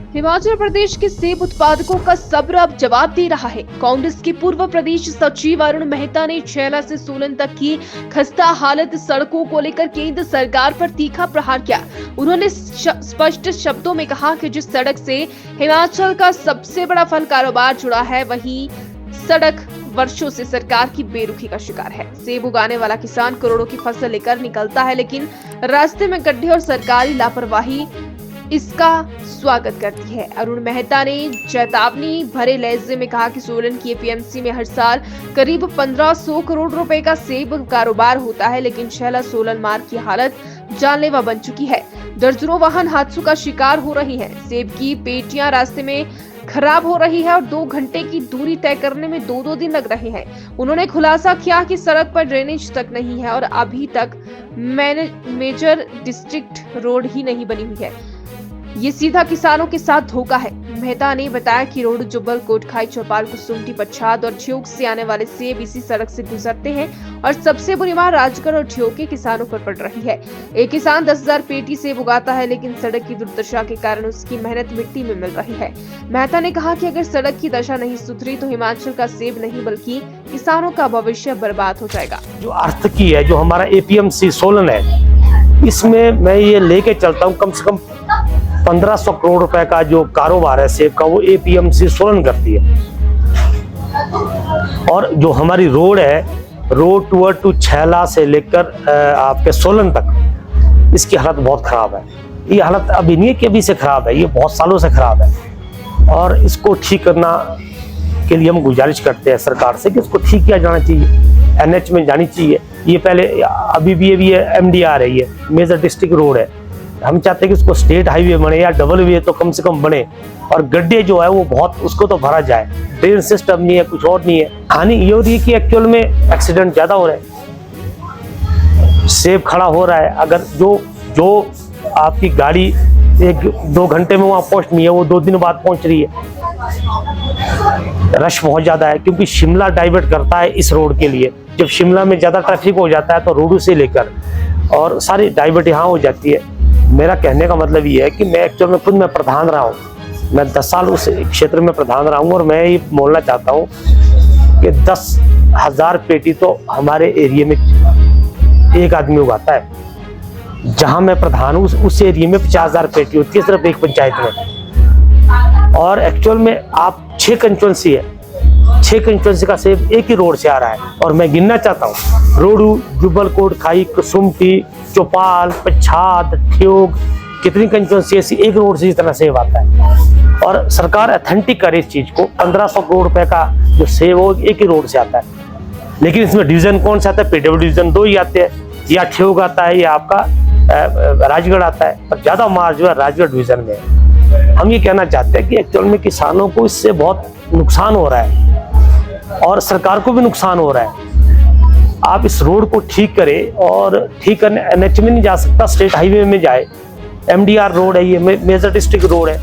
हिमाचल प्रदेश के सेब उत्पादकों का सब्र अब जवाब दे रहा है। कांग्रेस के पूर्व प्रदेश सचिव अरुण मेहता ने छैला से सोलन तक की खस्ता हालत सड़कों को लेकर केंद्र सरकार पर तीखा प्रहार किया। उन्होंने स्पष्ट शब्दों में कहा कि जिस सड़क से हिमाचल का सबसे बड़ा फल कारोबार जुड़ा है, वही सड़क वर्षों से सरकार की बेरुखी का शिकार है। सेब उगाने वाला किसान करोड़ों की फसल लेकर निकलता है, लेकिन रास्ते में गड्ढे और सरकारी लापरवाही इसका स्वागत करती है। अरुण मेहता ने चेतावनी भरे लहजे में कहा कि सोलन की एपीएमसी में हर साल करीब 1500 करोड़ रुपए का सेब कारोबार होता है, लेकिन छैला सोलन मार्ग की हालत जानलेवा बन चुकी है। दर्जनों वाहन हादसों का शिकार हो रही हैं। सेब की पेटियां रास्ते में खराब हो रही है और 2 घंटे की दूरी तय करने में 2-2 दिन लग रहे हैं। उन्होंने खुलासा किया कि सड़क पर ड्रेनेज तक नहीं है और अभी तक मेजर डिस्ट्रिक्ट रोड ही नहीं बनी हुई है। ये सीधा किसानों के साथ धोखा है। मेहता ने बताया कि रोड जुब्बल, कोटखाई, चौपाल, कुसुम्पटी, पच्छाद और ठियोग से आने वाले सेब इसी सड़क से गुजरते हैं और सबसे बुरी मार राजगढ़ और ठियोग के किसानों पर पड़ रही है। एक किसान 10,000 पेटी सेब उगाता है, लेकिन सड़क की दुर्दशा के कारण उसकी मेहनत मिट्टी में मिल रही है। मेहता ने कहा कि अगर सड़क की दशा नहीं सुधरी तो हिमाचल का सेब नहीं बल्कि किसानों का भविष्य बर्बाद हो जाएगा। जो अर्थ की है, जो हमारा एपीएमसी सोलन है, इसमें मैं ये लेके चलता हूँ कम से कम 1500 करोड़ रुपए का जो कारोबार है सेब का, वो एपीएमसी सोलन करती है। और जो हमारी रोड है, रोड टू छैला से लेकर आपके सोलन तक, इसकी हालत बहुत खराब है। ये हालत अभी नहीं है कि अभी से खराब है, ये बहुत सालों से खराब है और इसको ठीक करना के लिए हम गुजारिश करते हैं सरकार से कि इसको ठीक किया जाना चाहिए, एनएच में जानी चाहिए। ये पहले अभी भी ये एमडीआर है, ये मेजर डिस्ट्रिक्ट रोड है। हम चाहते हैं कि उसको स्टेट हाईवे बने या डबल वे तो कम से कम बने, और गड्ढे जो है वो बहुत उसको तो भरा जाए। ड्रेन सिस्टम नहीं है, कुछ और नहीं है। हानि ये हो रही है कि एक्चुअल में एक्सीडेंट ज्यादा हो रहे हैं, सेब खड़ा हो रहा है। अगर जो आपकी गाड़ी 1-2 घंटे में वहां पहुंचनी है, वो 2 दिन बाद पहुंच रही है। रश बहुत ज्यादा है क्योंकि शिमला डाइवर्ट करता है इस रोड के लिए। जब शिमला में ज्यादा ट्रैफिक हो जाता है तो रोडू से लेकर और सारी डाइवर्ट यहाँ हो जाती है। मेरा कहने का मतलब ये है कि मैं एक्चुअल में खुद मैं प्रधान रहा हूँ, मैं 10 साल उस क्षेत्र में प्रधान रहा हूँ और मैं ये बोलना चाहता हूँ कि 10,000 पेटी तो हमारे एरिया में एक आदमी उगाता है। जहाँ मैं प्रधान हूँ उस एरिया में 50,000 पेटी होती है सिर्फ एक पंचायत में। और एक्चुअल में आप 6 कंस्टिट्यूएंसी है, 6 कंस्टिट्यूएंसी का सेब एक ही रोड से आ रहा है। और मैं गिनना चाहता हूँ, रोडू, जुब्बल, कोटखाई, कुसुम्पटी, चौपाल, पच्छाद, ठियोग, कितनी कंस्टिट्यूएंसी ऐसी एक रोड से इस तरह सेब आता है। और सरकार अथेंटिक करे इस चीज को। 1500 करोड़ रुपए का जो सेब वो एक ही रोड से आता है, लेकिन इसमें डिवीजन कौन सा आता है? पीडब्ल्यू डिवीजन 2 ही आते हैं, या ठियोग आता है या आपका राजगढ़ आता है, और ज्यादा मार्ज जो है राजगढ़ डिवीजन में है। हम ये कहना चाहते हैं कि एक्चुअल में किसानों को इससे बहुत नुकसान हो रहा है और सरकार को भी नुकसान हो रहा है। आप इस रोड को ठीक करें, और ठीक करने एनएच में नहीं जा सकता, स्टेट हाईवे में जाए। एमडीआर रोड है, ये मेजर डिस्ट्रिक्ट रोड है।